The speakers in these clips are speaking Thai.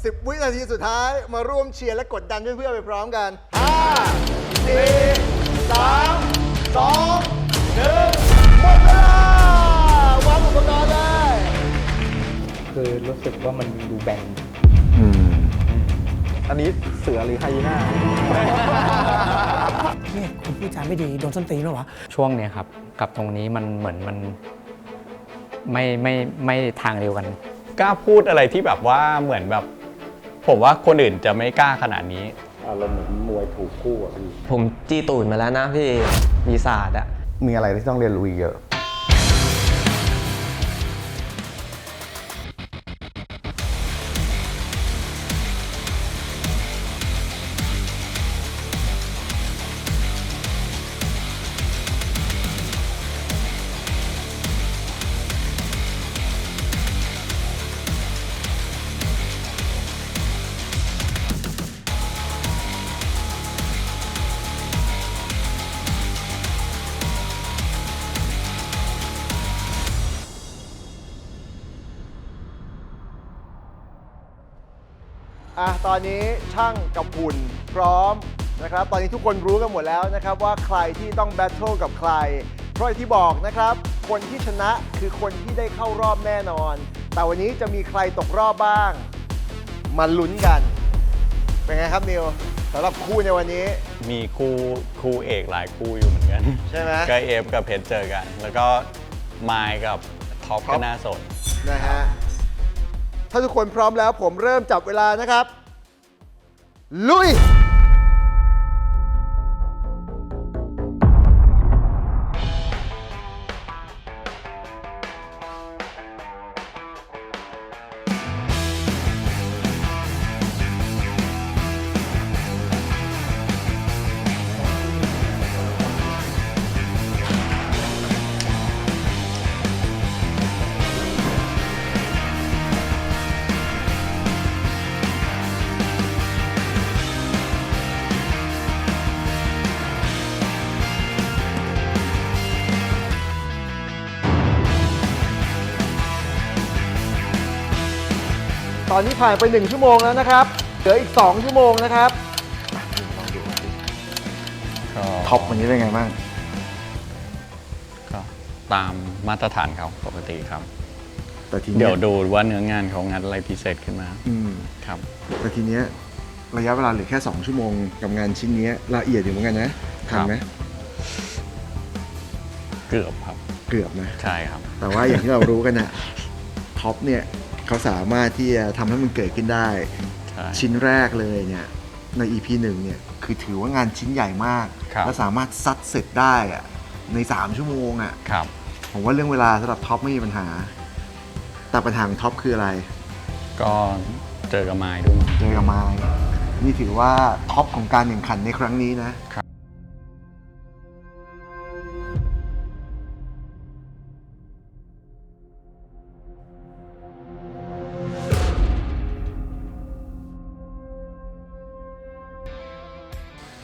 10 วินาทีสุดท้ายมาร่วมเชียร์และกดดันเพื่อนๆไปพร้อมกัน 5 4 3 2 1 หมดเวลาวางอุปกรณ์เลย คือรู้สึกว่ามันดูแบน อันนี้เสือหรือไฮยีน่า เนี่ยคุณพูดจาไม่ดีโดนส้นตีนแล้ววะ ช่วงเนี้ยครับกับตรงนี้มันเหมือนมันไม่ทางเดียวกัน กล้าพูดอะไรที่แบบว่าเหมือนแบบ ผมว่าคนอื่นจะไม่กล้าขนาดนี้ อารมณ์เหมือนมวยถูกคู่อ่ะพี่ ผมจี้ตูดมาแล้วนะพี่มีศาสตร์อะ มีอะไรที่ต้องเรียนรู้อีกเยอะ ตอนนี้ช่างกับหุ่นพร้อมนะครับ ตอนนี้ทุกคนรู้กันหมดแล้วนะครับว่าใครที่ต้องแบทเทิลกับใคร เพราะอย่างที่บอกนะครับ คนที่ชนะคือคนที่ได้เข้ารอบแน่นอน แต่วันนี้จะมีใครตกรอบบ้าง มาลุ้นกัน เป็นไงครับนิวสำหรับคู่ในวันนี้ มีคู่เอกหลายคู่อยู่เหมือนกัน ใช่ไหม ก็เอฟกับเพชรเจอกัน แล้วก็ไมค์กับท็อปก็น่าสน นะฮะ ถ้าทุกคนพร้อมแล้วผมเริ่มจับเวลานะครับ ลุย ตอนนี้ผ่านไป1ชั่วโมงแล้วนะครับ เหลืออีก2ชั่วโมงนะครับ ท็อปวันนี้เป็นไงบ้าง ก็ตามมาตรฐานเขาปกติครับ แต่ที เดี๋ เนี้ ยวดูว่าเนื้องานเขางัดอะไรพิเศษขึ้นมาครับ แต่ทีเนี้ยระยะเวลาเหลือแค่2ชั่วโมงกับงานชิ้นนี้ละเอียดอยู่เหมือนกันนะทันไหม เกือบครับ เกือบนะ ใช่ครับ แต่ว่าอย่างที่เรารู้กันนะท็อปเนี่ยเขาสามารถที่จะทำให้มันเกิดขึ้นได้ ใช่ ชิ้นแรกเลยเนี่ยใน EP 1เนี่ยคือถือว่างานชิ้นใหญ่มาก ครับ และสามารถซัดเสร็จได้อะใน3ชั่วโมงอ่ะ ครับ ผมว่าเรื่องเวลาสำหรับท็อปไม่มีปัญหา แต่ปัญหาของท็อปคืออะไร ก็เจอกับไมค์ด้วย เจอกับไมค์นี่ถือว่าท็อปของการแข่งขันในครั้งนี้นะ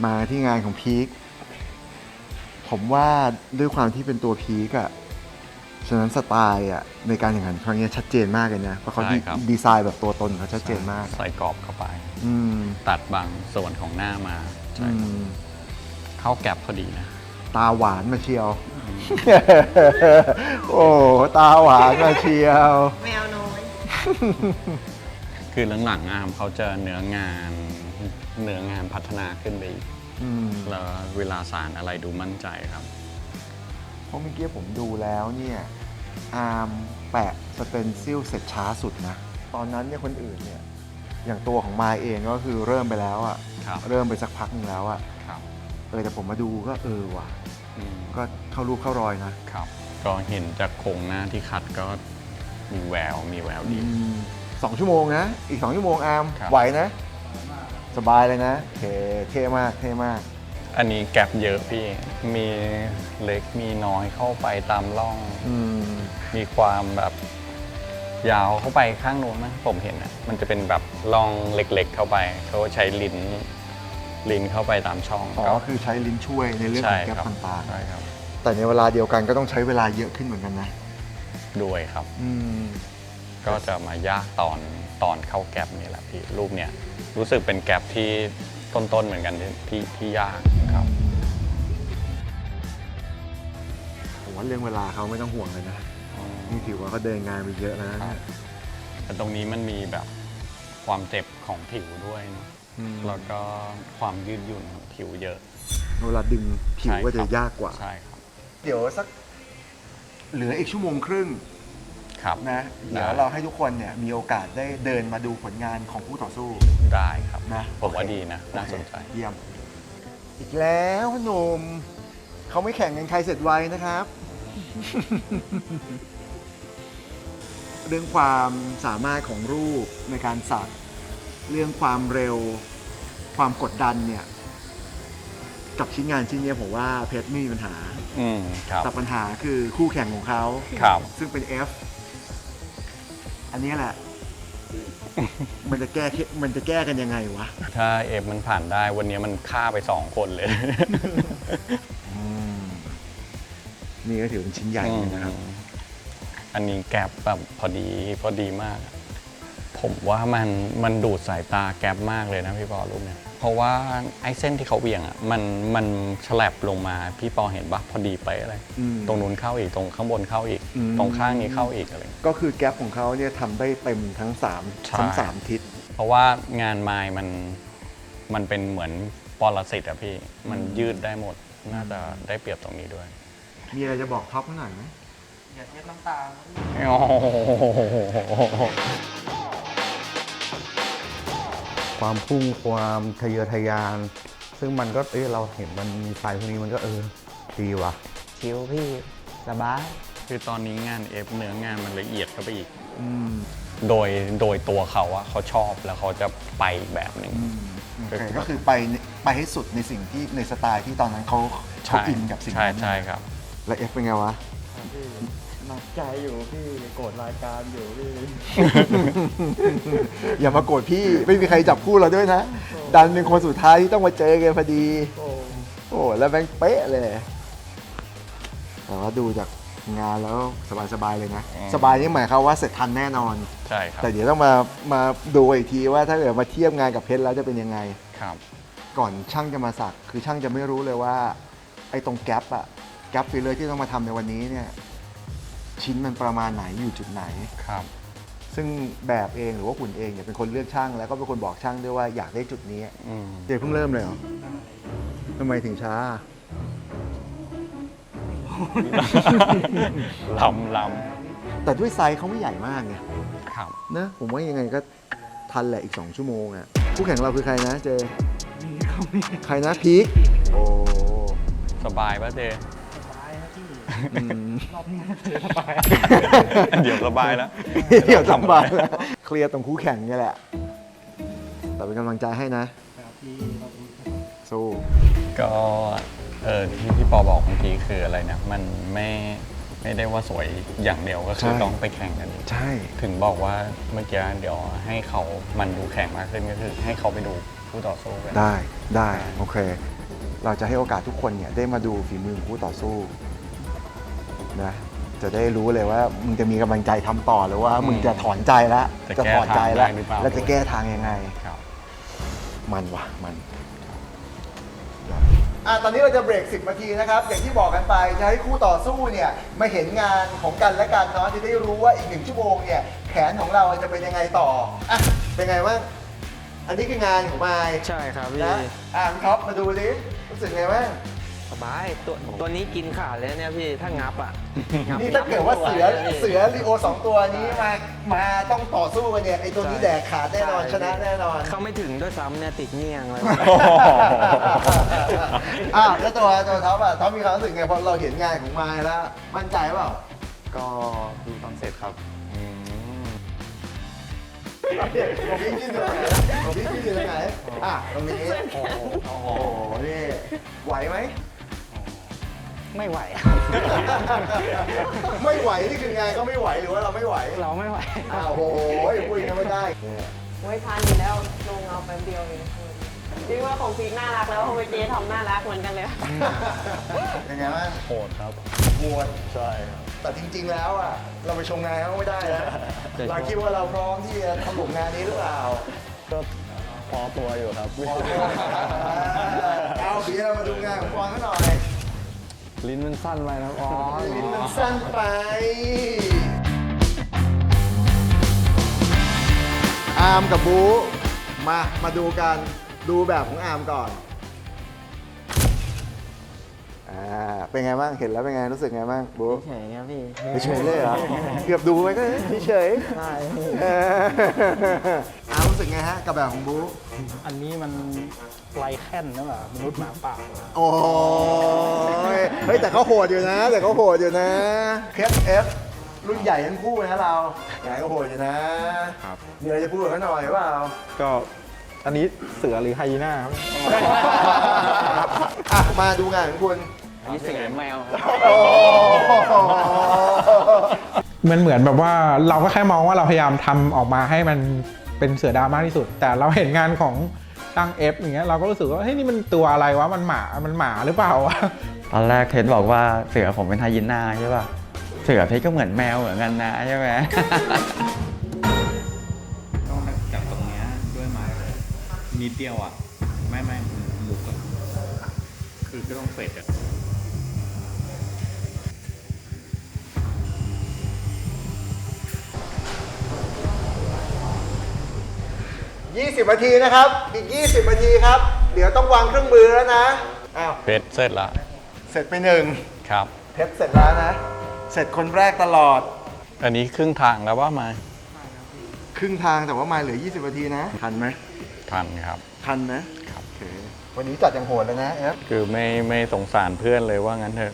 มาที่งานของพีคผมว่าด้วยความที่เป็นตัวพีคอะฉะนั้นสไตล์อะในการแข่งขันครั้งนี้ชัดเจนมากเลยนะเพราะเขา ใช่ครับ ดีไซน์แบบตัวตนเขาชัดเจนมาก ใส่กรอบเข้าไป อืม ตัดบางส่วนของหน้ามาใช่ อืม เข้าแก็บพอดีนะ ตาหวานมาเชียว โอ้ตาหวานมาเชียว แมวน้อย คือหลังๆอามเขาจะเนื้องานพัฒนาขึ้นไปอีก อืม แล้วเวลาสารอะไรดูมั่นใจครับ เพราะเมื่อกี้ผมดูแล้วเนี่ยอาร์มแปะสเตนซิลเสร็จช้าสุดนะ ตอนนั้นเนี่ยคนอื่นเนี่ยอย่างตัวของมายเองก็คือเริ่มไปแล้วอะ ครับ เริ่มไปสักพักหนึงแล้วอะ ครับ แต่ผมมาดูก็ว่ะ อืม ก็เข้ารูปเข้ารอยนะ ครับ ก็เห็นจากโครงหน้าที่คัดก็มีแววดี 2 ชั่วโมงนะ อีก 2 ชั่วโมงอาร์ม ครับ ไหวนะ สบายเลยนะเท่มากเท่มาก อันนี้แก็บเยอะพี่ มีเล็กมีน้อยเข้าไปตามร่อง อืม มีความแบบยาวเข้าไปข้างโน้นนะผมเห็นนะมันจะเป็นแบบร่องเล็กๆเข้าไป เขาใช้ลิ้นเข้าไปตามช่อง อ๋อคือใช้ลิ้นช่วยในเรื่องข ใช่ องแก๊ป ครับ ต่าง ใช่ครับ ๆแต่ในเวลาเดียวกันก็ต้องใช้เวลาเยอะขึ้นเหมือนกันนะ ด้วยครับ อืม ก็จะมายากต ตอนเข้าแก๊ปนี่แหละพี่รูปเนี่ยรู้สึกเป็นแก๊ปที่ต้นๆเหมือนกันที่ยากครับ ผมว่าเรื่องเวลาเขาไม่ต้องห่วงเลยนะนี่ถือว่าเขาเดินงานไปเยอะแล้วนะ แต่ตรงนี้มันมีแบบความเจ็บของผิวด้วยเนอะแล้วก็ความยืดหยุ่นของผิวเยอะ เวลาดึงผิวก็จะยากกว่า ใช่ครับ เดี๋ยวสักเหลืออีกชั่วโมงครึ่ง ครับ นะเดี๋ยวเราให้ทุกคนเนี่ยมีโอกาสได้เดินมาดูผลงานของผู้ต่อสู้ ได้ครับ นะ ผมว่าดีนะน่าสนใจ เยี่ยม อีกแล้วหนุ่มเขาไม่แข่งกันใครเสร็จไวนะครับ เรื่องความสามารถของรูปในการสักเรื่องความเร็ว ความกดดันเนี่ย กับชิ้นงานชิ้นเนี้ยผมว่าเพชรไม่มีปัญหา ครับ แต่ปัญหาคือคู่แข่งของเขา ครับ ซึ่งเป็น F อันนี้แหละ มันจะแก้กันยังไงวะ ถ้าเอฟมันผ่านได้วันนี้มันฆ่าไป2 คนเลย นี่ก็ถือเป็นชิ้นใหญ่เลยนะครับ อันนี้แก๊ปแบบพอดีมาก ผมว่ามันดูดสายตาแก๊ปมากเลยนะพี่ปอรูปเนี่ยเพราะว่าไอ้เส้นที่เขาเบี่ยงอ่ะมันฉลับลงมาพี่ปอเห็นปะพอดีไปอะไร ตรงนู้นเข้าอีกตรงข้างบนเข้าอีก ตรงข้างนี้เข้าอีกอะไร ก็คือแก๊ปของเขาเนี่ยทำได้เต็มทั้ง3 ใช่ ทั้ง3ทิศ เพราะว่างานไม้มันเป็นเหมือนปรสิตอะพี่มันยืดได้หมดน่าจะได้เปรียบตรงนี้ด้วย มีอะไรจะบอกท็อปเขาหน่อยไหม อย่าเทียบน้ำตา โอ้โห ความพุ่งความทะเยอทะยาน ซึ่งมันก็เราเห็นมันมีไฟพวกนี้มันก็ดีว่ะ ชิวพี่สบาย คือตอนนี้งานเอฟเนื้องานมันละเอียดเข้าไปอีกโดยตัวเขาอะเขาชอบแล้วเขาจะไปอีกแบบหนึ่ง ก็คือไปให้สุดในสิ่งที่ในสไตล์ที่ตอนนั้นเขาอินกับสิ่งนั้น ใช่ครับ แล้ว F เป็นไงวะ หนักใจอยู่พี่โกรธรายการอยู่พี่ อย่ามาโกรธพี่ไม่มีใครจับคู่เราด้วยนะ ดันเป็นคนสุดท้ายที่ต้องมาเจอกันพอดี โอ้แล้วแม่งเป๊ะเลย แต่ว่าดูจากงานแล้วสบายๆเลยนะ สบายนี่หมายความว่าเสร็จทันแน่นอน ใช่ครับ แต่เดี๋ยวต้องมาดูอีกทีว่าถ้าเกิดมาเทียบงานกับเพชรแล้วจะเป็นยังไง ครับ ก่อนช่างจะมาสักคือช่างจะไม่รู้เลยว่าไอ้ตรงแกปฟิลเลอร์ที่ต้องมาทำในวันนี้เนี่ยชิ้นมันประมาณไหนอยู่จุดไหน ครับ ซึ่งแบบเองหรือว่าหุ่นเองเนี่ยเป็นคนเลือกช่างแล้วก็เป็นคนบอกช่างด้วยว่าอยากได้จุดนี้เดี๋ยวเพิ่งเริ่มเลยเหรอทำไมถึงช้า ล แต่ด้วยไซส์เขาไม่ใหญ่มากไง ำครับ นะผมว่ายังไงก็ทันแหละอีก2 ชั่วโมงอ่ะคู่แข่งเราคือใครนะเจใครนะพีคโอ้ สบายป่ะเจ อืม เดี๋ยวสบายแล้ว เดี๋ยวสบายแล้วเคลียร์ตรงคู่แข่งนี่แหละ แต่เป็นกำลังใจให้นะสู้ ก็ที่พี่ปอบอกเมื่อกี้คืออะไรนะมันไม่ได้ว่าสวยอย่างเดียวก็คือต้องไปแข่งกัน ใช่ ถึงบอกว่าเมื่อกี้เดี๋ยวให้เขามันดูแข่งมากขึ้นก็คือให้เขาไปดูผู้ต่อสู้กัน ได้โอเค เราจะให้โอกาสทุกคนเนี่ยได้มาดูฝีมือคู่ต่อสู้นะจะได้รู้เลยว่ามึงจะมีกำลังใจทำต่อหรือว่ามึงจะถอนใจแล้วจะถอนใจแล้วแล้วจะแก้ทางยังไง ครับ มันว่ะมันตอนนี้เราจะเบรก10 นาทีนะครับ อย่างที่บอกกันไปจะให้คู่ต่อสู้เนี่ยมาเห็นงานของกันและกันเนาะจะได้รู้ว่าอีก1 ชั่วโมงเนี่ยแผนของเราจะเป็นยังไงต่ออ่ะเป็นไงบ้างอันนี้คืองานของมาย ใช่ครับพี่ นะพี่ท็อปมาดูดิรู้สึกไงบ้าง สบายตัวนี้กินขาดเลยเนี่ยพี่ถ้างับอ่ะ นี่ถ้าเกิดว่าเสือ งับไม่ไหว ลีโอ2 ตัวนี้มาต้องต่อสู้กันเนี่ยไอตัวนี้แดกขาดแน่นอนชนะแน่นอน เขาไม่ถึงด้วยซ้ำเนี่ยติดเงี่ยงเลย แล้วตัวท็อปท็อปมีความรู้สึกไงพอเราเห็นงานของมายแล้วมั่นใจเปล่า ก็ดูตอนเสร็จครับ ผมพี่ยืนอยู่ตรงไหนผมพี่ยืนอยู่ตรงไหนตรงนี้โอ้โหนี่ไหวไหม ไม่ไหว ไม่ไหวนี่คืองานก็ไม่ไหวหรือว่าเราไม่ไหว เราไม่ไหว โอ้โหพูดกันไม่ได้ ไว้ทันอยู่แล้วลงเอาแป๊บเดียวเองจริงว่าของพีคน่ารักแล้วของเจทำน่ารักเหมือนกันเลย ยังไงบ้าง โหดครับ โหด ใช่ครับ โ แต่จริงๆแล้วอ่ะเราไปชมงานเขาไม่ได้นะเราคิดว่าเราพร้อมที่จะทำผลงานนี้หรือเปล่า ก็พอตัวอยู่ครับ เอาเดี๋ยวเรามาดูงานของปอนเขาหน่อย ลิ้นมันสั้นไปนะอ๋อ ลิ้นมันสั้นไปอาร์มกับบู๊มาดูกันดูแบบของอาร์มก่อนเป็นไงบ้างเห็นแล้วเป็นไงรู้สึกไงบ้างบู๊ เฉยครับพี่ เฉยเลยเหรอเกือบดูไว้ก็เฉย ใช่ อาร์มรู้สึกไงฮะกับแบบของบู๊ อันนี้มันไลแคนนะมนุษย์หมาป่า โอ้ยเฮ้ยแต่เขาโหดอยู่นะเคสเอฟรุ่นใหญ่ทั้งคู่นะเราใหญ่ก็โหดอยู่นะครับมีอะไรจะพูดกับเขาหน่อยเปล่า ก็อันนี้เสือหรือไฮยีน่าครับ อ่ะมาดูงานของคุณ นี่เสือแมว โอ้ มันเหมือนแบบว่าเราก็แค่มองว่าเราพยายามทำออกมาให้มันเป็นเสือดาวมากที่สุด แต่เราเห็นงานของช่างเอฟอย่างเงี้ยเราก็รู้สึกว่าเฮ้ยนี่มันตัวอะไรวะมันหมาหรือเปล่าวะ ตอนแรกเทสบอกว่าเสือผมเป็นไฮยีน่าใช่ป่ะ เสือเพชรก็เหมือนแมวเหมือนกันนะใช่ไหม ต้องจับตรงเนี้ยด้วยไม้นิดเดียวอ่ะ ไม่ลุกอ่ะคือก็ต้องเฟดอ่ะ 20 นาทีนะครับ อีก 20 นาทีครับ เดี๋ยวต้องวางเครื่องมือแล้วนะอ้าว เฟดเสร็จละ เสร็จไปหนึ่ง ครับ เพชรเสร็จแล้วนะ เสร็จคนแรกตลอด อันนี้ครึ่งทางแล้วว่ามา ครึ่งทางแต่ว่ามาเหลือ 20 นาทีนะ ทันไหม ทันครับ ทันนะครับ โอเควันนี้จัดอย่างโหดเลยนะเอฟ คือไม่สงสารเพื่อนเลยว่างั้นเถอะ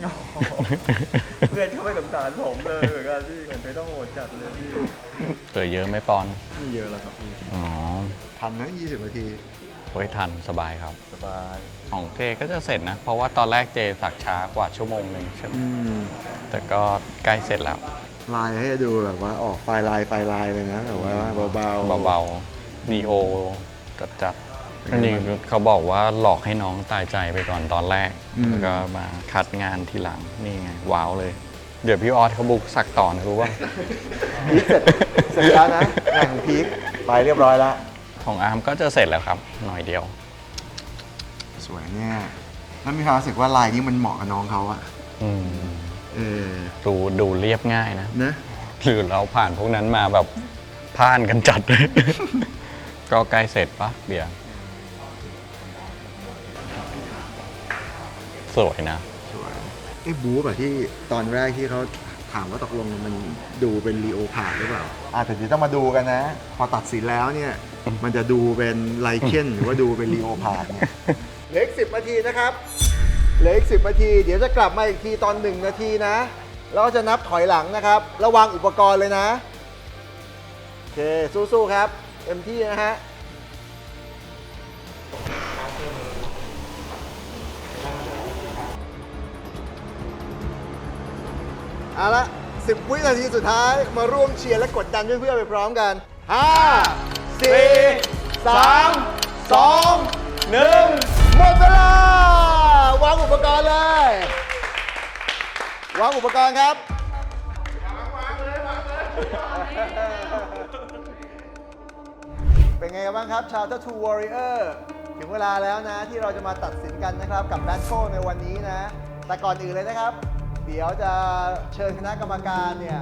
เพื่อนเขาไม่สงสารผมเลยเหมือนกันพี่เหมือนไม่ต้องโหดจัดเลยพี่ เกิดเยอะไหม่ปอน ไม่เยอะแล้วครับพี่ อ๋อ ทันนะ20 นาที ไว้ทันสบายครับ สบาย ของเจก็จะเสร็จนะ เพราะว่าตอนแรกเจสักช้ากว่าชั่วโมงหนึ่งใช่ไหมแต่ก็ใกล้เสร็จแล้ว ลายให้ดูแบบว่าออกไฟลายเลยนะแบบว่าเบา เบาๆนีโอจัดๆอันนี้เขาบอกว่าหลอกให้น้องตายใจไปก่อนตอนแรก แล้วก็มาคัดงานทีหลัง นี่ไง ว้าวเลย เดี๋ยวพี่ออสเขาบุกสักต่อนะรู้ว่า พีคเสร็จแล้วนะงานของพีคไปเรียบร้อยแล้ว ของอาร์มก็จะเสร็จแล้วครับ หน่อยเดียว สวยเนี่ยแล้วมีความรู้สึกว่าลายนี้มันเหมาะกับน้องเขาอะ อืม เออ ดูเรียบง่ายนะ นะ หรือเราผ่านพวกนั้นมาแบบผ่านกันจัดเลย ก็ใกล้เสร็จปะเบียร์สวยนะ สวยไอ้บู๊แบบที่ตอนแรกที่เขาถามว่าตกลงมันดูเป็นลีโอพาร์ดหรือเปล่าแต่เดี๋ยวต้องมาดูกันนะ พอตัดสินแล้วเนี่ย มันจะดูเป็นไลเคนหรือว่าดูเป็นลีโอพาร์ดเนี่ยเหลืออีก10 นาทีนะครับเหลืออีก10 นาที เดี๋ยวจะกลับมาอีกทีตอน1 นาทีนะแล้วก็จะนับถอยหลังนะครับระวังอุปกรณ์เลยนะโอเคสู้ๆครับเต็มที่นะฮะเอาละ10 วินาทีสุดท้ายมาร่วมเชียร์และกดดันเพื่อนๆไปพร้อมกัน 5 4 3 2 1 หมดเวลาวางอุปกรณ์เลยวางอุปกรณ์ครับ เป็นไงกันบ้างครับ ชาว Tattoo Warrior ถึงเวลาแล้วนะที่เราจะมาตัดสินกันนะครับกับ Battle ในวันนี้นะ แต่ก่อนอื่นเลยนะครับ เดี๋ยวจะเชิญคณะกรรมการเนี่ย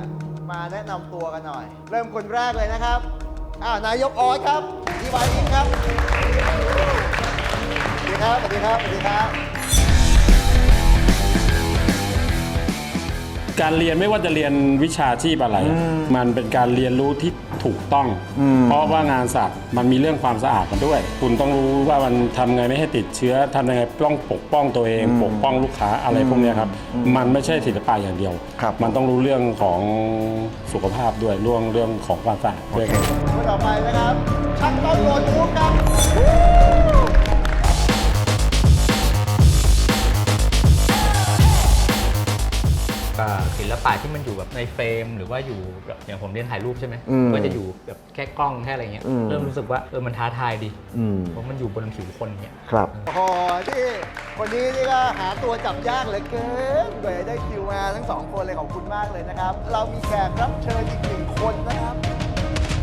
มาแนะนำตัวกันหน่อย เริ่มคนแรกเลยนะครับนายกออสครับดีไวอินครับสวัสดีครับสวัสดีครับสวัสดีครับ การเรียนไม่ว่าจะเรียนวิชาชีพอะไร มันเป็นการเรียนรู้ที่ถูกต้อง เพราะว่างานสักมันมีเรื่องความสะอาดมาด้วย คุณต้องรู้ว่ามันทำไงไม่ให้ติดเชื้อทำยังไงต้องปกป้องตัวเองปกป้องลูกค้าอะไรพวกนี้ครับ มันไม่ใช่ศิลปะอย่างเดียว มันต้องรู้เรื่องของสุขภาพด้วยเรื่องของความสะอาดด้วยครับ คนต่อไปนะครับช่างต้นโลนูครับ ค ศิลปะที่มันอยู่แบบในเฟรมหรือว่าอยู่แบบอย่างผมเรียนถ่ายรูปใช่ไหม อืม ก็จะอยู่แบบแค่กล้องแค่อะไรเงี้ย อืม เริ่มรู้สึกว่ามันท้าทายดี อืม เพราะมันอยู่บนผิวคนเงี้ย ครับโอ้โหที่คนนี้นี่ก็หาตัวจับยากเหลือเกินเบยได้คิวมาทั้งสองคนเลยขอบคุณมากเลยนะครับ เรามีแขกรับเชิญอีกหนึ่งคนนะครับ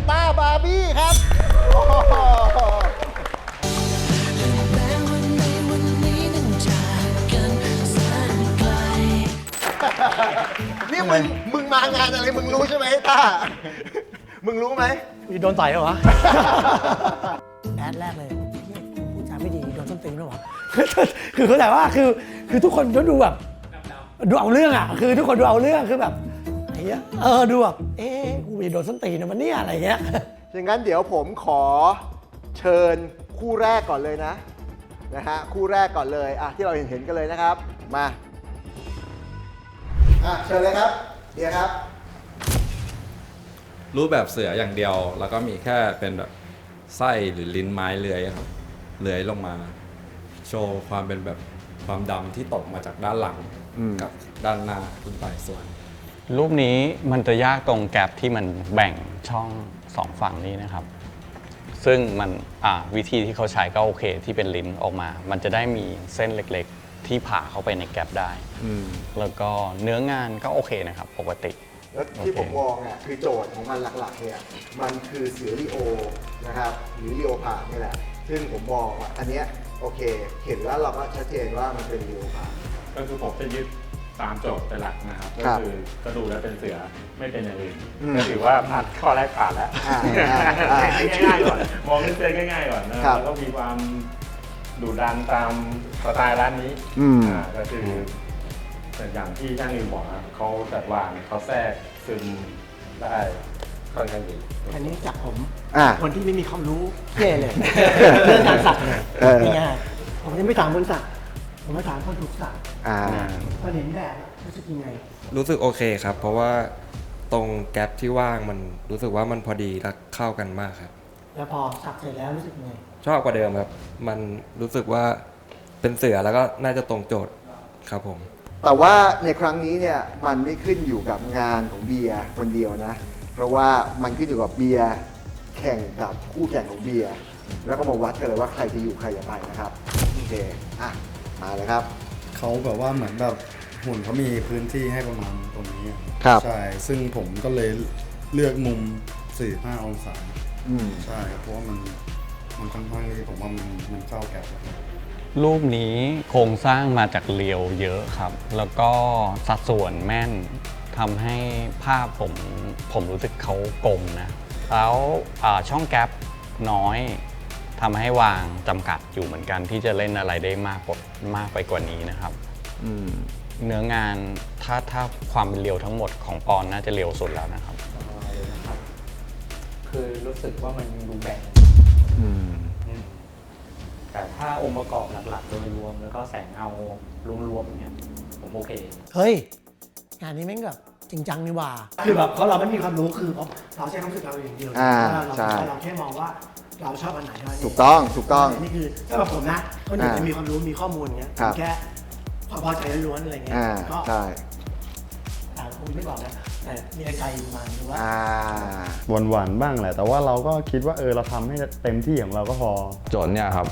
ป้าบาร์บี้ครับโอ้โหนี่มึงมางานอะไรมึงรู้ใช่ไหมต้ามึงรู้ไหม มีโดนต่อยเหรอวะ แอดแรกเลยพูดจาไม่ดีโดนส้นตีนด้วยวะ คือเข้าใจว่าคือทุกคนดูแบบดูเอาเรื่องอ่ะคือทุกคนดูเอาเรื่องคือแบบไอ้เงี้ยดูแบบกูมีโดนส้นตีนนะมันเนี่ยอะไรเงี้ย อย่างนั้นเดี๋ยวผมขอเชิญคู่แรกก่อนเลยนะฮะคู่แรกก่อนเลยที่เราเห็นกันเลยนะครับมาเชิญเลยครับเดียครับ รูปแบบเสืออย่างเดียวแล้วก็มีแค่เป็นแบบไส้หรือลิ้นไม้เลื้อยครับเลื้อยลงมา โชว์ความเป็นแบบความดำที่ตกมาจากด้านหลังกับด้านหน้าขึ้นไปส่วน รูปนี้มันจะยากตรงแกปที่มันแบ่งช่องสองฝั่งนี้นะครับ ซึ่งมันวิธีที่เขาใช้ก็โอเคที่เป็นลิ้นออกมา มันจะได้มีเส้นเล็กๆที่ผ่าเข้าไปในแกปได้แล้วก็เนื้องานก็โอเคนะครับปกติ แล้วที่ผมมองคือโจทย์ของมันหลักๆเนี่ยมันคือเสือลีโอนะครับหรือลีโอพาร์ดนี่แหละซึ่งผมมองว่าอันเนี้ยโอเคเห็นแล้วเราก็ชัดเจนว่ามันเป็นลีโอพาร์ด ก็คือผมจะยึดตามโจทย์เป็นหลักนะครับ ก็คือก็ดูแล้วเป็นเสือไม่เป็นอย่างอื่นก็ถือว่าผ่านข้อแรกผ่านแล้วง่ายๆก่อนมองเส้นง่ายๆก่อนนะแล้วก็มีความดุดันตามสไตล์ร้านนี้ก็คืออย่างที่ช่างนิวบอกครับเขาจัดวางเขาแทรกซึมได้ค่อนข้างดี อันนี้จากผมคนที่ไม่มีความรู้เย่เลย เรื่องการสักเนี่ยง่ายๆผมยังไม่ถามคนสักผมมาถามคนถูกสักพอเห็นแบบรู้สึกยังไง รู้สึกโอเคครับ เพราะว่าตรงแกปที่ว่างมันรู้สึกว่ามันพอดีและเข้ากันมากครับ แล้วพอสักเสร็จแล้วรู้สึกยังไง ชอบกว่าเดิมครับมันรู้สึกว่าเป็นเสือแล้วก็น่าจะตรงโจทย์ครับผม แต่ว่าในครั้งนี้เนี่ยมันไม่ขึ้นอยู่กับงานของเบียร์คนเดียวนะเพราะว่ามันขึ้นอยู่กับเบียร์แข่งกับคู่แข่งของเบียร์แล้วก็มาวัดกันเลยว่าใครจะอยู่ใครจะไปนะครับโอเคมาเลยครับ เขาแบบว่าเหมือนแบบหุ่นเขามีพื้นที่ให้ประมาณตรงนี้ ครับ ใช่ซึ่งผมก็เลยเลือกมุม 4-5 องศาใช่ครับเพราะว่ามันค่อนข้างที่ผมว่ามันเข้าแกป รูปนี้โครงสร้างมาจากเรียวเยอะครับ แล้วก็สัดส่วนแม่นทำให้ภาพผมรู้สึกเขากลมนะ แล้วช่องแกปน้อยทำให้วางจำกัดอยู่เหมือนกันที่จะเล่นอะไรได้มากไปกว่านี้นะครับเนื้องานถ้าความเป็นเรียวทั้งหมดของปอนน่าจะเรียวสุดแล้วนะครับ คือรู้สึกว่ามันดูแบ่งแต่ถ้าองค์ประกอบหลักๆโดยรวมแล้วก็แสงเงารวมๆอย่างเงี้ยผมโอเค เฮ้ยงานนี้แม่งแบบจริงจังนี่หว่าคือแบบเพราะเราไม่มีความรู้คือเราใช้ความรู้สึกเราอย่างเดียวเราแค่มองว่าเราชอบอันไหนเท่านั้น ถูกต้องนี่คือสำหรับผมนะคนอื่นจะมีความรู้มีข้อมูลอย่างเงี้ยแค่ความพอใจล้วนๆอะไรเงี้ยก็ใช่ผมไม่บอกนะแต่มีใจมาหรือว่าหวานๆบ้างแหละแต่ว่าเราก็คิดว่าเราทำให้เต็มที่ของเราก็พอ โจทย์เนี่ยครับ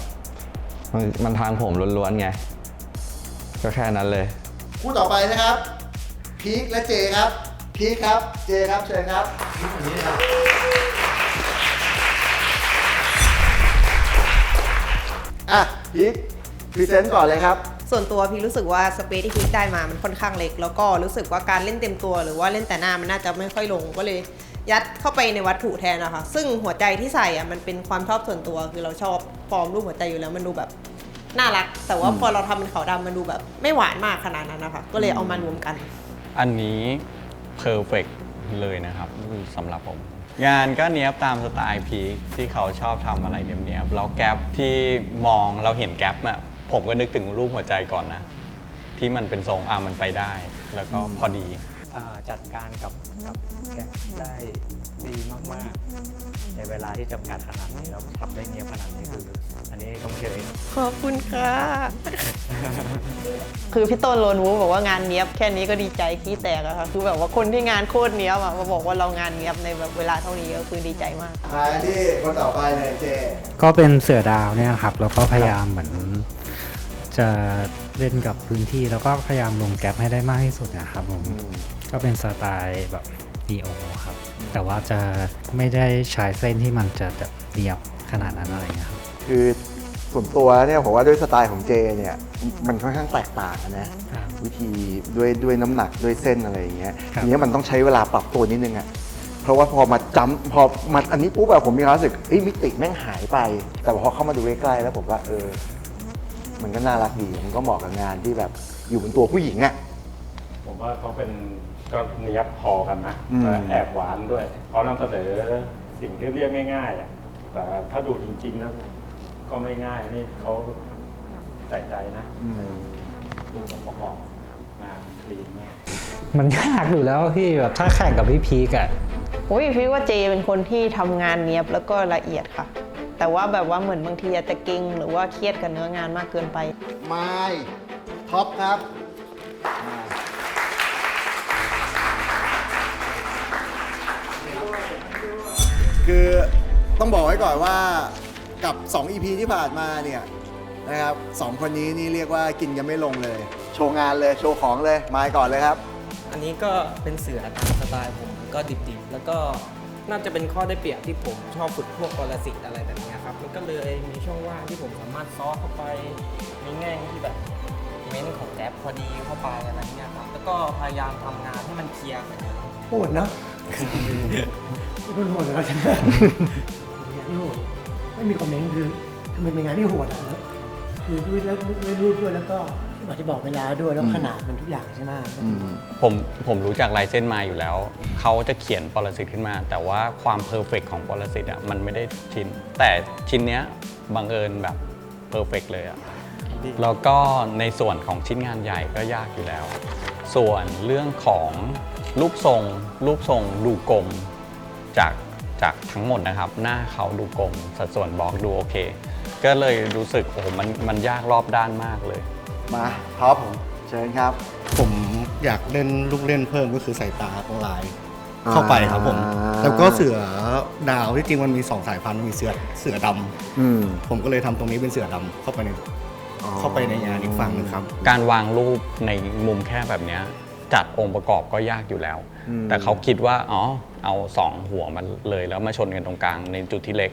มันทางผมล้วนๆไงก็แค่นั้นเลย คู่ต่อไปนะครับพีคและเจครับพีคครับเจครับเชิญครับพีคพรีเซนต์ก่อนเลยครับ ส่วนตัวพี่รู้สึกว่าสเปซที่พี่ได้มามันค่อนข้างเล็กแล้วก็รู้สึกว่าการเล่นเต็มตัวหรือว่าเล่นแต่หน้ามันน่าจะไม่ค่อยลงก็เลยยัดเข้าไปในวัตถุแทนนะคะซึ่งหัวใจที่ใส่มันเป็นความชอบส่วนตัวคือเราชอบฟอร์มรูปหัวใจอยู่แล้วมันดูแบบน่ารักแต่ว่าพอเราทำเป็นขาวดำมันดูแบบไม่หวานมากขนาดนั้นนะคะก็เลยเอามารวมกันอันนี้เพอร์เฟกเลยนะครับสำหรับผมงานก็เนี้ยบตามสไตล์พีคที่เขาชอบทำอะไรเนี้ยบแล้วแก๊ปที่มองเราเห็นแก๊ปผมก็นึกถึงรูปหัวใจก่อนนะที่มันเป็นทรงมันไปได้แล้วก็พอดี จัดการกับแกะได้ดีมากๆ ในเวลาที่จำกัดขนาดนี้แล้วทำได้เนียบขนาดนี้คืออันนี้ต้องเชย ขอบคุณค่ะ คือพี่ต้นโลนูบอกว่างานเนี้ยบแค่นี้ก็ดีใจขี้แตกอะค่ะคือแบบว่าคนที่งานโคตรเนี้ยบอะมาบอกว่าเรางานเนี้ยบในแบบเวลาเท่านี้ก็คือดีใจมาก มาที่คนต่อไปเลยเจ ก็เป็นเสือดาวเนี่ยครับแล้วก็พยายามเหมือนจะเล่นกับพื้นที่แล้วก็พยายามลงแก๊ปให้ได้มากที่สุดนะครับผมก็เป็นสไตล์แบบ DO ครับแต่ว่าจะไม่ได้ใช้เส้นที่มันจะแบบเรียบขนาดนั้นอะไรเงี้ยครับ คือส่วนตัวเนี่ยผมว่าด้วยสไตล์ของเจเนี่ยมันค่อนข้างแตกต่างนะวิธีด้วยน้ำหนักด้วยเส้นอะไรอย่างเงี้ยทีนี้มันต้องใช้เวลาปรับตัวนิดนึงอะเพราะว่าพอมาจำพอมาอันนี้ปุ๊บอะผมมีความรู้สึกมิติแม่งหายไป แต่พอเข้ามาดูใกล้ๆแล้วผมว่ามันก็น่ารักดีมันก็เหมาะกับงานที่แบบอยู่บนตัวผู้หญิงอะ ผมว่าเขาเป็นก็เนียบพอกันนะและแอบหวานด้วยเขานำเสนอสิ่งที่เรียกง่ายๆอ่ะแต่ถ้าดูจริงๆแล้วก็ไม่ง่ายนี่เขาใส่ใจนะดูองค์ประกอบงานดีมาก มันยากอยู่แล้วพี่แบบถ้าแข่งกับพี่พีกอะ โอ้ยพี่ว่าเจเป็นคนที่ทำงานเนี้ยบแล้วก็ละเอียดค่ะ แต่ว่าแบบว่าเหมือนบางทีอาจจะเก่งหรือว่าเครียดกับเนื้องานมากเกินไป ไม่ท็อปครับคือต้องบอกไว้ก่อนว่ากับ 2 EP ที่ผ่านมาเนี่ยนะครับ2คนนี้นี่เรียกว่ากินกันไม่ลงเลย โชว์งานเลยโชว์ของเลยมาก่อนเลยครับ อันนี้ก็เป็นเสือตามสไตล์ผมก็ดิบๆ แล้วก็น่าจะเป็นข้อได้เปรียบที่ผมชอบฝึกพวกปรสิตอะไรแบบนี้ครับมันก็เลยมีช่องว่างที่ผมสามารถซ้อเข้าไปมีแง่งที่แบบเม้นของแก๊ปพอดีเข้าไปอะไรเงี้ยครับแล้วก็พยายามทำงานให้มันเคลียร์กว่านี้ โหดเนาะคุณโหดแล้วใช่ไหมงานที่โหดไม่มีคอมเมนต์คือมันเป็นงานที่โหดอ่ะคือด้วยรูปด้วยแล้วก็แบบที่บอกเวลาด้วยแล้วขนาดมันทุกอย่างใช่ไหม ผมรู้จักลายเส้นมาอยู่แล้ว เขาจะเขียนปรสิตขึ้นมา แต่ว่าความเพอร์เฟกของปรสิตอ่ะมันไม่ได้ชิ้น แต่ชิ้นเนี้ยบังเอิญแบบเพอร์เฟกเลยอ่ะแล้วก็ในส่วนของชิ้นงานใหญ่ก็ยากอยู่แล้ว ส่วนเรื่องของรูปทรงดูกลมจากทั้งหมดนะครับ หน้าเขาดูกลมสัดส่วนบล็อกดูโอเค ก็เลยรู้สึกโอ้โหมันยากรอบด้านมากเลย มาท็อปเชิญครับ ผมอยากเล่นลูกเล่นเพิ่มก็คือใส่ตาตรงลายเข้าไปครับผมแล้วก็เสือดาวที่จริงมันมี2 สายพันธุ์มีเสือดำผมก็เลยทำตรงนี้เป็นเสือดำเข้าไปในงานอีกฝั่งนึงครับ การวางรูปในมุมแค่แบบเนี้ยจัดองค์ประกอบก็ยากอยู่แล้ว แต่เขาคิดว่าเอา2 หัวมันเลยแล้วมาชนกันตรงกลางในจุดที่เล็ก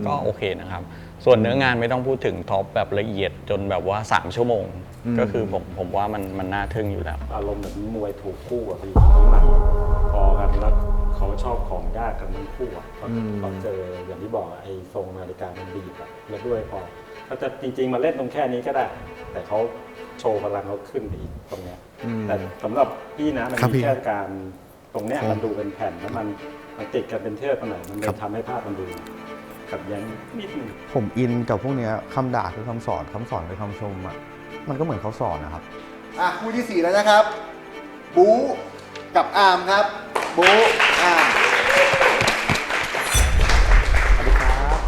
ก็โอเคนะครับ ส่วนเนื้องานไม่ต้องพูดถึงท็อปแบบละเอียดจนแบบว่า3 ชั่วโมงก็คือผมว่ามันน่าทึ่งอยู่แล้ว อารมณ์แบบมวยถูกคู่อ่ะพี่น้ำหนักพอกันแล้วเขาชอบของยากกันทั้งคู่อ่ะพอเจออย่างที่บอกไอ้ทรงนาฬิกามันดีอ่ะแล้วด้วยพอถ้าจะจริงๆมาเล่นตรงแค่นี้ก็ได้ แต่เขาโชว์พลังเขาขึ้นไปอีกตรงเนี้ยแต่สำหรับพี่นะมันมีแค่การตรงเนี้ยมันดูเป็นแผ่นแล้วมันติดกันเป็นเทปตรงไหนมันเลยทำให้ภาพมันดูกับยังนิดนึง ผมอินกับพวกเนี้ยคำด่าคือคำสอนคำสอนคือคำชมอ่ะมันก็เหมือนเขาสอนนะครับ คู่ที่ 4 แล้วนะครับ บู๊กับอาร์มครับ บู๊อาร์ม สวัสดีครับ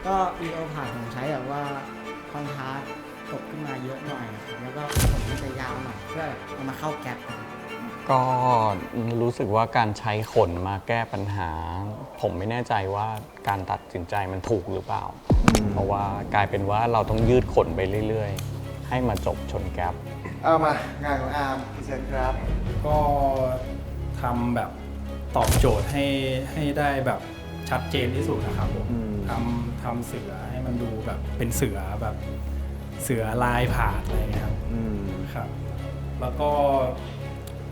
ก็ EO ผ่านผมใช้แบบว่าคอนทราสต์ตกขึ้นมาเยอะหน่อยครับแล้วก็ผมมันจะยาวหน่อยเพื่อเอามาเข้าแก๊ปครับ ก็รู้สึกว่าการใช้ขนมาแก้ปัญหา ผมไม่แน่ใจว่าการตัดสินใจมันถูกหรือเปล่า เพราะว่ากลายเป็นว่าเราต้องยืดขนไปเรื่อยๆ ให้มาจบชนแก๊ป เอามางานของอาร์มพี่เซนครับ ก็ทำแบบตอบโจทย์ให้ได้แบบชัดเจนที่สุดนะครับผมทำเสือให้มันดูแบบเป็นเสือแบบเสือลายผาดอะไรเงี้ยครับแล้วก็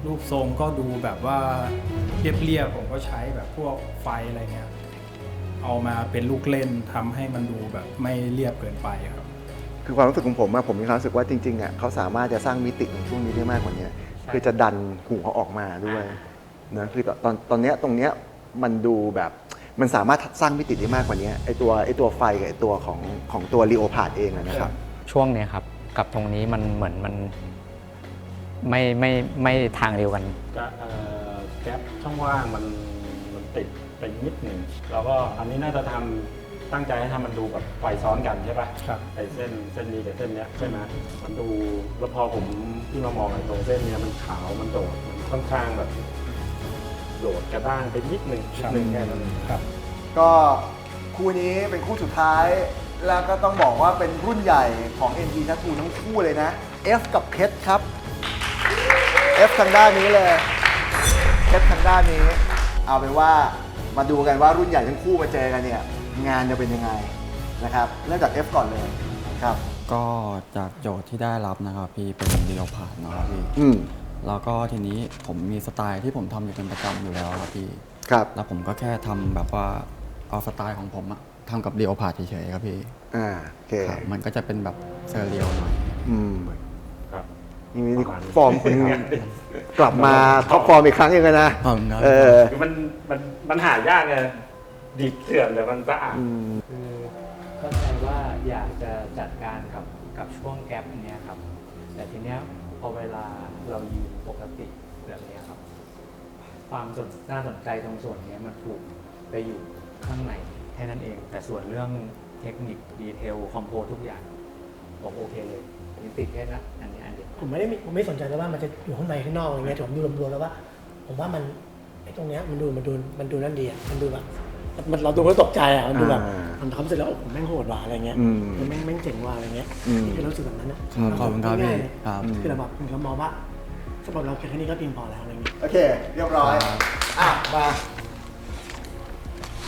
รูปทรงก็ดูแบบว่าเรียบๆผมก็ใช้แบบพวกไฟอะไรเงี้ยเอามาเป็นลูกเล่นทำให้มันดูแบบไม่เรียบเกินไปครับ คือความรู้สึกของผมผมมีความรู้สึกว่าจริงๆเขาสามารถจะสร้างมิติในช่วงนี้ได้มากกว่านี้คือจะดันหูเขาออกมาด้วยนะคือตอนนี้ตรงเนี้ยมันดูแบบมันสามารถสร้างมิติได้มากกว่านี้ไอตัวไฟกับไอตัวของตัวลีโอพาร์ดเองนะครับ ช่วงนี้ครับกับตรงนี้มันเหมือนมันไม่ทางเดียวกัน แก๊ปช่องว่างมันติดไปนิดหนึ่งแล้วก็อันนี้น่าจะทำตั้งใจให้ทำมันดูแบบไฟซ้อนกันใช่ปะครับไอ้เส้นนี้กับเส้นเนี้ยใช่ไหมมันดูแล้วพอผมที่มามองไอ้ตรงเส้นเนี้ยมันขาวมันโดดมันค่อนข้างแบบโดดกระด้างไปนิดหนึ่งแค่นั้นครับ ก็คู่นี้เป็นคู่สุดท้าย แล้วก็ต้องบอกว่าเป็นรุ่นใหญ่ของ NT Tattoo ทั้งคู่เลยนะ F กับเพชรครับ F ทางด้านนี้เลยเพชรทางด้านนี้ เอาเป็นว่ามาดูกันว่ารุ่นใหญ่ทั้งคู่มาเจอกันเนี่ยงานจะเป็นยังไงนะครับเริ่มจาก F ก่อนเลยครับ ก็จากโจทย์ที่ได้รับนะครับพี่เป็นเรียวผ่านนะครับพี่แล้วก็ทีนี้ผมมีสไตล์ที่ผมทำอยู่เป็นประจำอยู่แล้วครับพี่ครับแล้วผมก็แค่ทำแบบว่าเอาสไตล์ของผมอะทำกับเรียวผ่านเฉยๆครับพี่โอเคมันก็จะเป็นแบบเซอร์เรียวหน่อยครับนี่ฟอร์มคุณกลับมาท็อปฟอร์มอีกครั้งยังไงนะคือมันหายากไงดิบเถื่อนแต่มันสะอาดคือเข้าใจว่าอยากจะจัดการกับช่วงแกปอันเนี้ยครับแต่ทีเนี้ยพอเวลาเรายืนปกติแบบนี้ครับความน่าสนใจตรงส่วนนี้มันถูกไปอยู่ข้างในแค่นั้นเองแต่ส่วนเรื่องเทคนิคดีเทลคอมโพสทุกอย่างผมโอเคเลยนี่ติดแค่นั้นอันนี้อันเดียวผมไม่สนใจเลยว่ามันจะอยู่ข้างในข้างนอกอะไรเงี้ยผมดูรวมๆแล้วว่าผมว่ามันไอ้ตรงเนี้ยมันดูนั่นดีอ่ะมันดูแบบมันเราดูแล้วตกใจอ่ะมันดูแบบมันทำเสร็จแล้วผมแม่งโหดว่ะอะไรเงี้ยมันแม่งเจ๋งว่ะอะไรเงี้ยนี่คือรู้สึกแบบนั้นนะขอบคุณครับพี่คือเราแบบเรามองว่าสำหรับเราแค่นี้ก็เพียงพอแล้วอะไรเงี้ยโอเคเรียบร้อย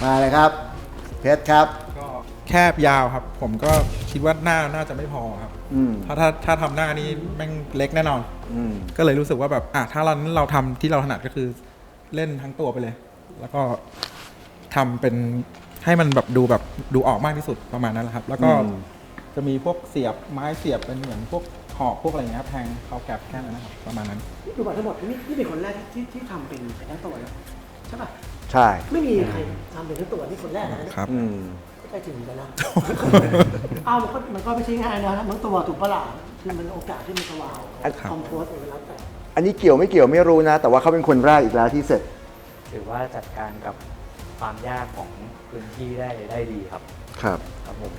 มาเลยครับเพชรครับก็แคบยาวครับผมก็คิดว่าหน้าน่าจะไม่พอครับเพราะถ้าทำหน้านี่แม่งเล็กแน่นอนก็เลยรู้สึกว่าแบบถ้าเราทำที่เราถนัดก็คือเล่นทั้งตัวไปเลย แล้วก็ทำเป็นให้มันแบบดูออกมากที่สุดประมาณนั้นแหละครับแล้วก็จะมีพวกเสียบไม้เสียบเป็นเหมือนพวกหอกพวกอะไรเงี้ยครับแทงเข้าแกปแค่นั้นนะครับประมาณนั้นดูแบบทั้งหมดนี่เป็นคนแรกที่ทำเป็นทั้งตัวแล้วใช่ป่ะใช่ไม่มีใครทำเป็นทั้งตัวนี่คนแรกนะครับก็ใจถึงกันนะมันก็ไม่ใช่ง่ายนะทั้งตัวถูกปะล่ะคือมันโอกาสที่มันจะวาวคอมโพสอะไรแล้วแต่อันนี้เกี่ยวไม่รู้นะแต่ว่าเขาเป็นคนแรกอีกแล้วที่เสร็จถือว่าจัดการกับความยากของพื้นที่ได้ดีครับครับผม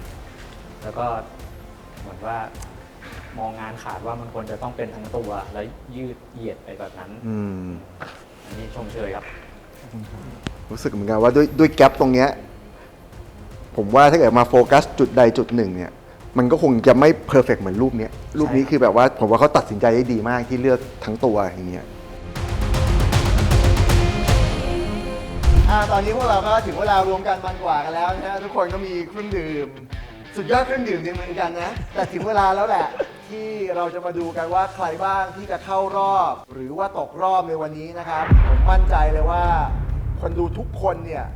แล้วก็เหมือนว่ามองงานขาดว่ามันควรจะต้องเป็นทั้งตัวแล้วยืดเหยียดไปแบบนั้นอันนี้ชมเชยครับรู้สึกเหมือนกันว่าด้วยแกปตรงเนี้ยผมว่าถ้าเกิดมาโฟกัสจุดใดจุดหนึ่งเนี่ยมันก็คงจะไม่เพอร์เฟกต์เหมือนรูปนี้คือแบบว่าผมว่าเขาตัดสินใจได้ดีมากที่เลือกทั้งตัวอย่างเงี้ยตอนนี้พวกเราก็ถึงเวลารวมกันมันกว่ากันแล้วนะฮะทุกคนก็มีเครื่องดื่มสุดยอดเครื่องดื่มเหมือนกันนะแต่ถึงเวลาแล้วแหละที่เราจะมาดูกันว่าใครบ้างที่จะเข้ารอบหรือว่าตกรอบในวันนี้นะครับผมมั่นใจเลยว่าคนดูทุกคนเนี่ย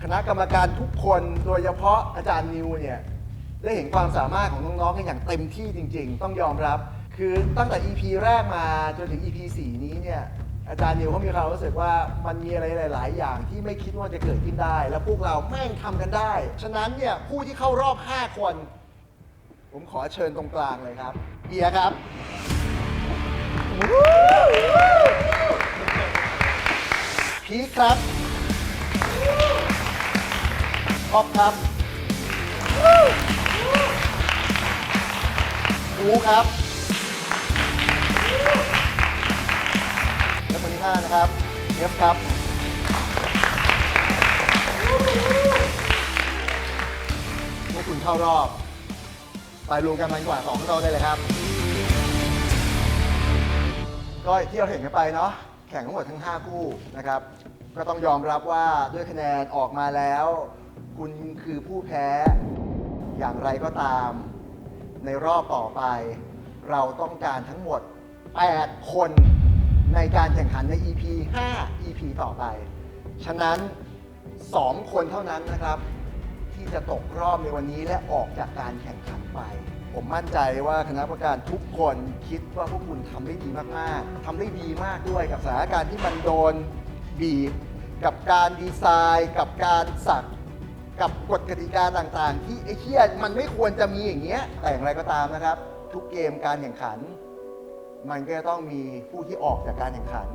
คณะกรรมการทุกคนโดยเฉพาะอาจารย์นิวเนี่ยได้เห็นความสามารถของน้องๆกันอย่างเต็มที่จริงๆต้องยอมรับคือตั้งแต่ EP แรกมาจนถึง EP 4 นี้เนี่ยอาจารย์นิวเขามีความรู้สึกว่ามันมีอะไรหลายๆอย่างที่ไม่คิดว่าจะเกิดขึ้นได้แล้วพวกเราแม่งทำกันได้ฉะนั้นเนี่ยผู้ที่เข้ารอบ5คนผมขอเชิญตรงกลางเลยครับเบียร์ครับพีคครับท็อปครับอูครับและคนที่5นะครับเอฟครับพวกคุณเข้ารอบไปรวมกันมันกว่า2เราได้เลยครับก็ที่เราเห็นกันไปเนาะแข่งทั้งหมดทั้ง5คู่นะครับก็ต้องยอมรับว่าด้วยคะแนนออกมาแล้วคุณคือผู้แพ้อย่างไรก็ตามในรอบต่อไปเราต้องการทั้งหมด8คนในการแข่งขันใน EP 5 EP ต่อไปฉะนั้น2คนเท่านั้นนะครับที่จะตกรอบในวันนี้และออกจากการแข่งขันไปผมมั่นใจว่าคณะกรรมการทุกคนคิดว่าพวกคุณทำได้ดีมากๆทำได้ดีมากด้วยกับสถานการณ์ที่มันโดนบีบกับการดีไซน์กับการสักกับกฎกติกาต่างๆที่ไอ้เหี้ยมันไม่ควรจะมีอย่างเงี้ยแต่อย่างไรก็ตามนะครับทุกเกมการแข่งขันมันก็จะต้องมีผู้ที่ออกจากการแข่งขัน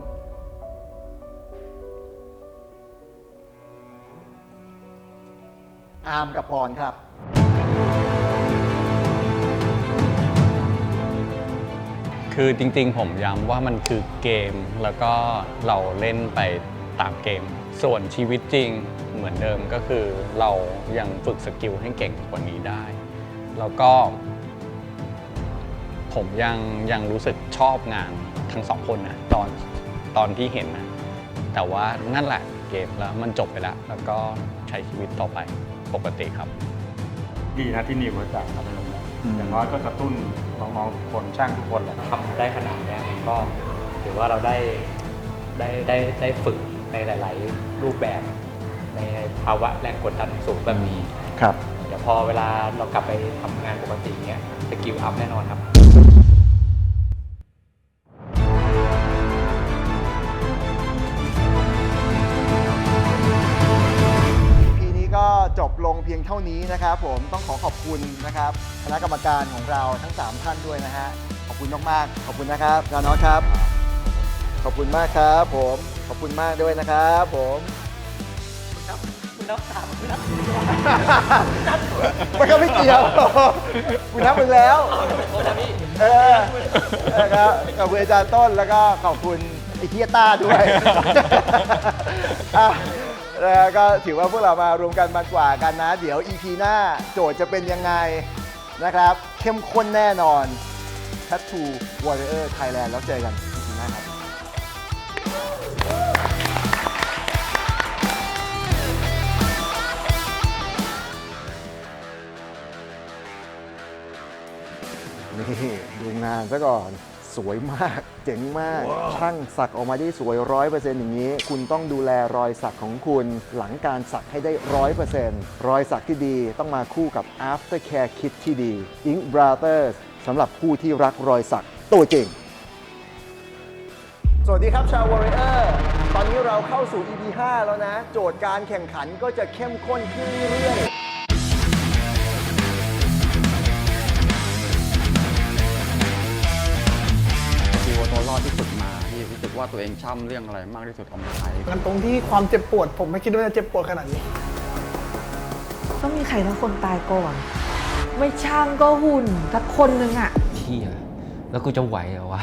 อาร์มกับปอนครับ คือจริงๆผมย้ำว่ามันคือเกมแล้วก็เราเล่นไปตามเกม ส่วนชีวิตจริงเหมือนเดิมก็คือเรายังฝึกสกิลให้เก่งกว่านี้ได้ แล้วก็ผมยังรู้สึกชอบงานทั้งสองคนนะตอนที่เห็นนะแต่ว่านั่นแหละเกมแล้วมันจบไปแล้วแล้วก็ใช้ชีวิตต่อไปปกติครับ ดีนะที่นิวรู้จักอะไรแบบนี้อย่างน้อยก็กระตุ้นน้องๆทุกคนช่างทุกคนแหละ ทำได้ขนาดนี้ก็ถือว่าเราได้ฝึกในหลาย ๆ รูปแบบในภาวะแรงกดดันสูงแบบนี้ ครับ เดี๋ยวพอเวลาเรากลับไปทำงานปกติเนี้ยสกิลอัพแน่นอนครับ EP นี้ก็จบลงเพียงเท่านี้นะครับผมต้องขอบคุณนะครับคณะกรรมการของเราทั้ง 3 ท่านด้วยนะฮะขอบคุณมากๆขอบคุณนะครับจานอสครับ ขอบคุณมากครับผมขอบคุณมากด้วยนะครับผมคุณนับถามคุณนับมันก็ไม่เกี่ยวคุณนับมึงแล้วนะครับขอบคุณอาจารย์ต้นแล้วก็ขอบคุณไอ้เทียต้าด้วยแล้วก็ถือว่าพวกเรามารวมกันมากกว่ากันนะเดี๋ยว EP หน้าโจทย์จะเป็นยังไงนะครับเข้มข้นแน่นอน Tattoo Warrior Thailand แล้วเจอกัน EP หน้าครับนี่ดูงานซะก่อนสวยมากเจ๋งมาก ช่างสักออกมาได้สวย 100% อย่างนี้ คุณต้องดูแลรอยสักของคุณหลังการสักให้ได้ 100% รอยสักที่ดีต้องมาคู่กับ Aftercare Kit ที่ดี Ink Brothers สำหรับผู้ที่รักรอยสักตัวจริง สวัสดีครับชาว Warrior ตอนนี้เราเข้าสู่ EP 5 แล้วนะ โจทย์การแข่งขันก็จะเข้มข้นขึ้นเรื่อยๆ ตัวรอดที่สุดมาที่รู้สึกว่าตัวเองช่ำเรื่องอะไรมากที่สุดเอามาใช้ กันตรงที่ความเจ็บปวดผมไม่คิดว่าจะเจ็บปวดขนาดนี้ ต้องมีใครสักคนตายก่อน ไม่ช่างก็หุ่นสักคนนึงอะ เที่ยแล้วกูจะไหวเหรอวะ